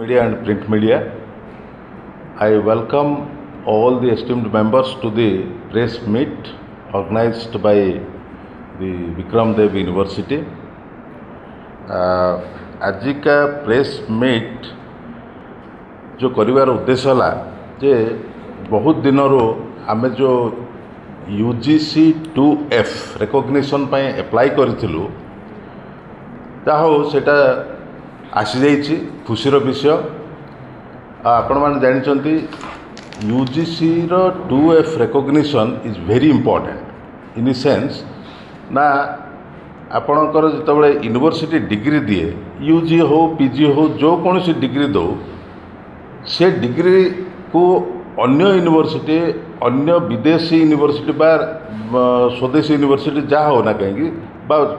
media and print media. I welcome all the esteemed members to the press meet organized by the Vikram Dev University. आजिका press meet जो करिवार उद्देश्य है जे बहुत दिन आमे जो UGC 2F रिकॉग्निशन पे अप्लाई करूँ सेटा आसी जाइए खुशीर विषय। आपण मैंने जानते UGC रो 2F recognition is very important in sense ना आपणकर जिते यूनिवर्सिटी डिग्री दिए UG हो PG हो जो कौन सी डिग्री दो से डिग्री को अन्य यूनिवर्सिटी अन्य विदेशी यूनिवर्सिटी बा स्वदेशी यूनिवर्सिटी जहाँ हो ना कहीं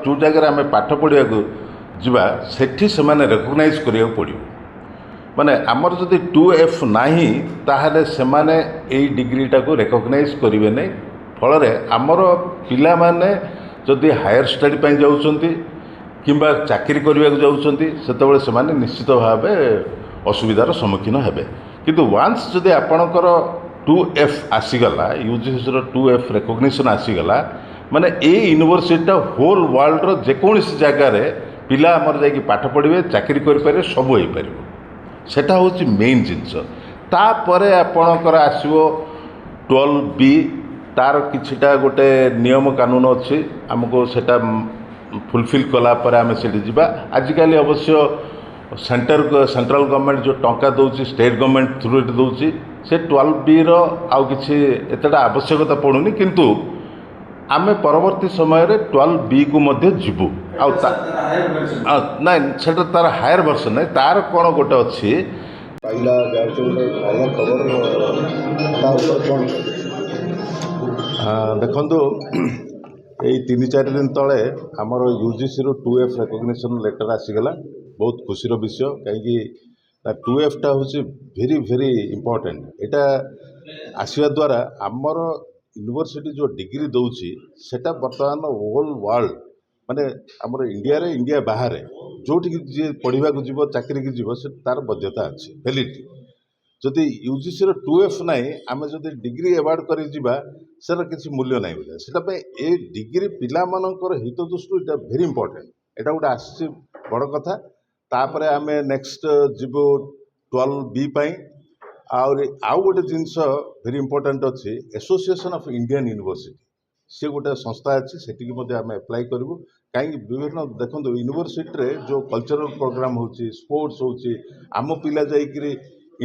जो जगह आम पाठ पढ़ा जावा सेठी से रेकग्नाइज करिया पड़ो माने आमर जदि 2F नाही ताहले सेमाने एई डिग्रीटा को रेकग्नाइज करिवे नै। फल आमर पिला माने जदि हायर स्टडी पे जाउछंती किंबा चाकरी करने जाउछंती सेतेबेले सेमाने निश्चित भाव असुविधार सम्मुखीन हेबे। किंतु वांस जदि आपणकर 2F आसीगला UGC रो 2F रिकॉग्निशन आसीगला माने ए यूनिवर्सिटी होल वर्ल्ड रो जेकोसी जगार पिला आमर जाकि पाठ पढ़े चाकरी करें सब हो पार सेटा हूँ मेन जिनस। तापर आपणकर आसो 12B तार किछिटा गोटे नियम कानून अच्छी आमको सेटा फुलफिल कलापर आम से आजिकल अवश्य सेंट्रल गवर्नमेंट जो टंका दौर स्टेट गवर्नमेंट थ्रू दौर से 12B आउ कि एतटा आवश्यकता पड़ूनी किंतु आमे परवर्ती समय रे 12B को मध्य जीवु नाई सेटा तार हायर वर्सन नहीं तार कौन गोटे अच्छी देखो यही 3-4 दिन तले आमर UGC रो 2F रिकॉग्निशन लेटर आसीगला बहुत खुशीर विषय कहीं 2F टा हूँ वेरी वेरी इंपोर्टेंट। एटा आसवा द्वारा आमर यूनिवर्सिटी जो डिग्री दौची सेटा बर्तमान होल वर्ल्ड माने आमर इंडिया बाहर जो जी पढ़ा जीव चाकरी की जीव से तार बाध्यता अच्छी वैलिडिटी। जदि UGC रो 2F नाई आम जदि डिग्री एवार्ड कर सर किसी मूल्य ना से ए डिग्री पिला मानकर हित दृष्टि इटा वेरी इंपोर्टेंट। एटा गोटे आसी बड़ कथा। तापर आम नेक्स्ट जीव 12B आउ गोटे जिनस वेरी इंपोर्टेंट अच्छी एसोसिएशन ऑफ इंडियन यूनिवर्सिटी सी गोटे संस्था अच्छी सेटिकी आम अप्लाई करूँ कहीं विभिन्न देखो यूनिवर्सिटी रे जो कल्चरल प्रोग्राम होची स्पोर्ट्स होची आम पिला जाइकरी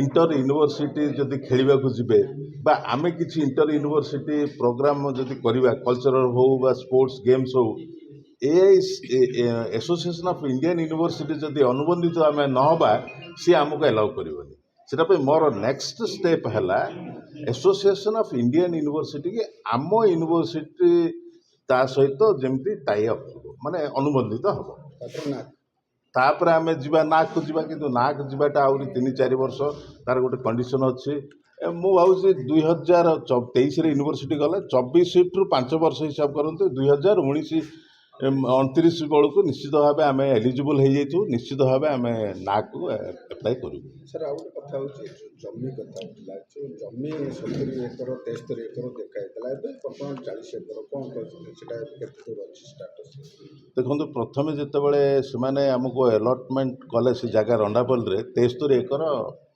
इंटर यूनिवर्सिटी जदि खेलवा जीवे बा आमे किसी इंटर यूनिवर्सिटी प्रोग्राम जदि करवा कल्चरल हो बा स्पोर्ट्स गेम्स हो एसोसिएशन ऑफ इंडियन यूनिवर्सिटी जदि अनुबंधित आम नहबा सी आमको एलाउ करनी से मोर नेक्स्ट स्टेप है एसोसिएशन ऑफ इंडियन यूनिवर्सिटी की आम यूनिवर्सिटी ता सहित जमती टाई अप माने अनुबंधित हम तापर आम जा नाक को जा कि नाक जाटा आहरी 3-4 वर्ष तार गोटे कंडीशन अच्छी मु भावी 2023 यूनिवर्सिटी गला 24 रु 5 वर्ष हिसाब करते 2019-29 बेलू निश्चित भाव आम एलिजिबल हो निश्चित भाव आम नाक को अप्लाई करूँ। सर आउ गोटे कथा हूँ जमी कथा होता जो जमी 70 एकर 73 एकर देखाई बर्तमान 40 एकर कौन अच्छी स्टाटस देखो प्रथम जितेबाला से आमको अलटमेंट कले से जगह रंडापल 73 एकर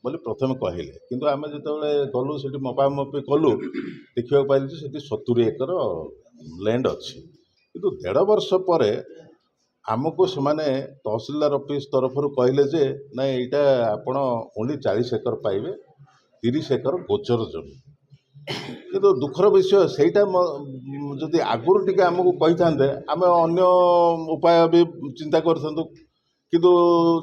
बोली प्रथम कहले किंतु आम जिते गलु से मपामपी कलु देखा पाइलु से 70 एकर लैंड अच्छी किंतु 1.5 वर्ष पर आमको से तहसीलदार ऑफिस तरफ कहले जे ना यहाँ आपण ओनली 40 एकर पाइबे 30 एकर गोचर जमी किंतु दुखर विषय सेटा जदि आगुरी टिके आमको कही था आम अन्य उपाय भी चिंता करथंतु किंतु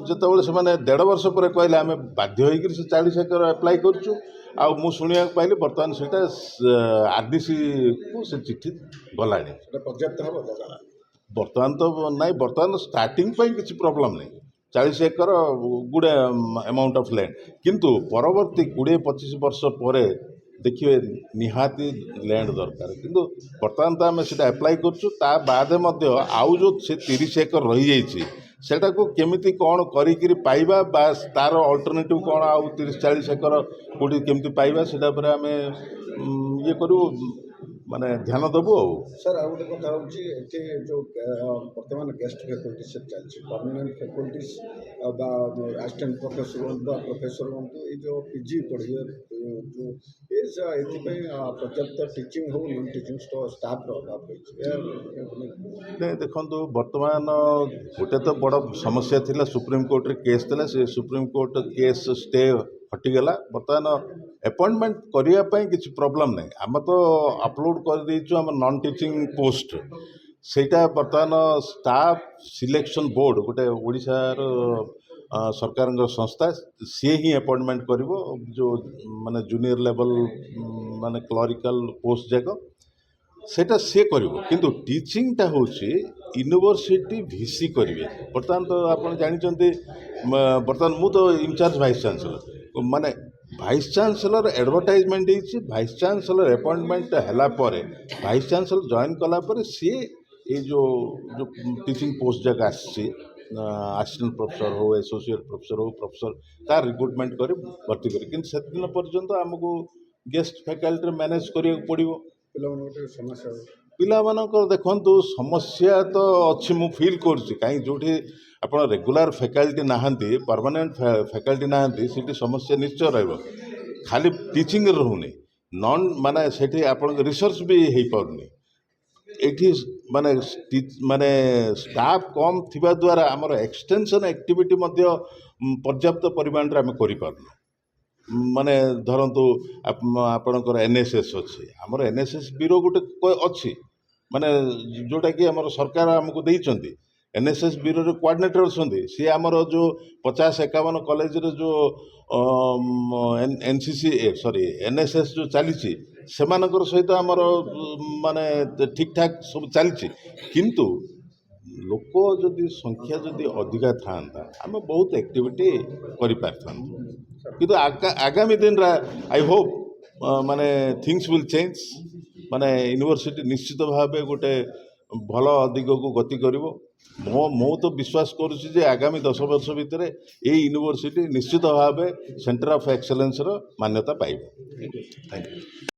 जितेबाला से 1.5 वर्ष पर कहले आम बाध्य होकर से 40 एकर अप्लाई करूँ आ मु शुणा पाइली बर्तमान से RDC को से चिट्ठी गला पर्याप्त हम बर्तमान तो ना बर्तमान स्टार्टिंग किसी प्रॉब्लम नहीं 40 एकर गुड अमाउंट ऑफ लैंड किंतु परवर्ती 20-25 वर्ष पर देखिए निहाती लैंड दरकार किंतु बर्तमान तो आम से अप्लाई करूँ ता बाद आउ जो से 30 एकर रही जाइए ସେଟାକୁ କେମିତି କ'ଣ କରିକିରି ପାଇବା ବା ତାର ଅଲ୍ଟରନେଟିଭ୍ କ'ଣ ଆଉ 30-40 ଏକର କେଉଁଠି କେମିତି ପାଇବା ସେଟା ଉପରେ ଆମେ ଇଏ କରିବୁ ମାନେ ଧ୍ୟାନ ଦେବୁ ଆଉ। ସାର୍ ଆଉ ଗୋଟେ କଥା ହେଉଛି ଏଠି ଯେଉଁ ବର୍ତ୍ତମାନ ଗେଷ୍ଟ ଫ୍ୟାକଲ୍ଟି ସେଟ୍ ଚାଲିଛି ପର୍ମାନେଣ୍ଟ ଫ୍ୟାକଲ୍ଟିଜ୍ ବା ଆସିଷ୍ଟାଣ୍ଟ ପ୍ରଫେସର ହୁଅନ୍ତୁ ବା ପ୍ରଫେସର ହୁଅନ୍ତୁ ଏଇ ଯେଉଁ ପିଜି ପଢ଼ିବେ ଯେଉଁ ଏଥିପାଇଁ ପର୍ଯ୍ୟାପ୍ତ ଟିଚିଂ ହଉ ନନ୍ ଟିଚିଂ ଷ୍ଟାଫ୍ର ଅଭାବ ରହିଛି। ଦେଖନ୍ତୁ ବର୍ତ୍ତମାନ ଗୋଟେ ତ ବଡ଼ ସମସ୍ୟା ଥିଲା ସୁପ୍ରିମକୋର୍ଟରେ କେସ୍ ଥିଲା ସେ ସୁପ୍ରିମକୋର୍ଟ କେସ୍ ଷ୍ଟେ ହଟିଗଲା। ବର୍ତ୍ତମାନ ଆପଏଣ୍ଟମେଣ୍ଟ କରିବା ପାଇଁ କିଛି ପ୍ରୋବ୍ଲେମ୍ ନାହିଁ। ଆମେ ତ ଅପଲୋଡ଼ କରିଦେଇଛୁ ଆମ ନନ୍ ଟିଚିଂ ପୋଷ୍ଟ ସେଇଟା ବର୍ତ୍ତମାନ ଷ୍ଟାଫ୍ ସିଲେକ୍ସନ୍ ବୋର୍ଡ଼ ଗୋଟେ ଓଡ଼ିଶାର ସରକାରଙ୍କ ସଂସ୍ଥା ସିଏ ହିଁ ଆପଏଣ୍ଟମେଣ୍ଟ କରିବ ଯେଉଁ ମାନେ ଜୁନିୟର ଲେଭେଲ୍ ମାନେ କ୍ଲରିକାଲ୍ ପୋଷ୍ଟ ଯାକ ସେଇଟା ସିଏ କରିବ। କିନ୍ତୁ ଟିଚିଂଟା ହେଉଛି ୟୁନିଭର୍ସିଟି ଭିସି କରିବେ। ବର୍ତ୍ତମାନ ତ ଆପଣ ଜାଣିଛନ୍ତି ବର୍ତ୍ତମାନ ମୁଁ ତ ଇନଚାର୍ଜ ଭାଇସ୍ ଚାନ୍ସେଲର ମାନେ ଭାଇସ୍ ଚାନ୍ସେଲର ଆଡ଼ଭର୍ଟାଇଜମେଣ୍ଟ ହେଇଛି ଭାଇସ୍ ଚାନ୍ସେଲର ଆପଏଣ୍ଟମେଣ୍ଟ ହେଲା ପରେ ଭାଇସ୍ ଚାନ୍ସେଲର ଜଏନ୍ କଲା ପରେ ସିଏ ଏଇ ଯେଉଁ ଟିଚିଂ ପୋଷ୍ଟ ଯାକ ଆସିଛି ଆସିଷ୍ଟାଣ୍ଟ ପ୍ରଫେସର ହଉ ଆସୋସିଏଟ୍ ପ୍ରଫେସର ହଉ ପ୍ରଫେସର ତାର ରିକ୍ରୁଟମେଣ୍ଟ କରି ଭର୍ତ୍ତି କରି କିନ୍ତୁ ସେଦିନ ପର୍ଯ୍ୟନ୍ତ ଆମକୁ ଗେଷ୍ଟ ଫ୍ୟାକଲ୍ଟିରେ ମ୍ୟାନେଜ୍ କରିବାକୁ ପଡ଼ିବ। ପିଲାମାନଙ୍କର ସମସ୍ୟା ପିଲାମାନଙ୍କର ଦେଖନ୍ତୁ ସମସ୍ୟା ତ ଅଛି ମୁଁ ଫିଲ୍ କରୁଛି କାହିଁକି ଯେଉଁଠି ଆପଣ ରେଗୁଲାର ଫ୍ୟାକଲ୍ଟି ନାହାନ୍ତି ପର୍ମାନେଣ୍ଟ ଫ୍ୟାକଲ୍ଟି ନାହାନ୍ତି ସେଠି ସମସ୍ୟା ନିଶ୍ଚୟ ରହିବ। ଖାଲି ଟିଚିଂରେ ରହୁନି ନନ୍ ମାନେ ସେଠି ଆପଣଙ୍କ ରିସର୍ଚ୍ଚ ବି ହେଇପାରୁନି। ଏଠି ମାନେ ମାନେ ଷ୍ଟାଫ୍ କମ୍ ଥିବା ଦ୍ୱାରା ଆମର ଏକ୍ସଟେନସନ୍ ଆକ୍ଟିଭିଟି ମଧ୍ୟ ପର୍ଯ୍ୟାପ୍ତ ପରିମାଣରେ ଆମେ କରିପାରୁନୁ। ମାନେ ଧରନ୍ତୁ ଆପଣଙ୍କର NSS ଅଛି ଆମର NSS ବ୍ୟୁରୋ ଗୋଟେ ଅଛି ମାନେ ଯେଉଁଟାକି ଆମର ସରକାର ଆମକୁ ଦେଇଛନ୍ତି NSS ବ୍ୟୁରୋରେ କୋଅର୍ଡ଼ିନେଟର ଅଛନ୍ତି ସିଏ ଆମର ଯେଉଁ 50-51 କଲେଜରେ ଯେଉଁ NSS ଯେଉଁ ଚାଲିଛି ସେମାନଙ୍କର ସହିତ ଆମର ମାନେ ଠିକ୍ଠାକ୍ ସବୁ ଚାଲିଛି। କିନ୍ତୁ ଲୋକ ଯଦି ସଂଖ୍ୟା ଯଦି ଅଧିକା ଥାଆନ୍ତା ଆମେ ବହୁତ ଆକ୍ଟିଭିଟି କରିପାରିଥାନ୍ତୁ। କିନ୍ତୁ ଆଗାମୀ ଦିନରେ ଆଇ ହୋପ୍ ମାନେ ଥିଙ୍ଗସ୍ ୱିଲ୍ ଚେଞ୍ଜ ମାନେ ୟୁନିଭର୍ସିଟି ନିଶ୍ଚିତ ଭାବେ ଗୋଟେ ଭଲ ଦିଗକୁ ଗତି କରିବ। ମୁଁ ତ ବିଶ୍ୱାସ କରୁଛି ଯେ ଆଗାମୀ 10 ବର୍ଷ ଭିତରେ ଏଇ ୟୁନିଭର୍ସିଟି ନିଶ୍ଚିତ ଭାବେ ସେଣ୍ଟର ଅଫ୍ ଏକ୍ସେଲେନ୍ସର ମାନ୍ୟତା ପାଇବ। Thank you.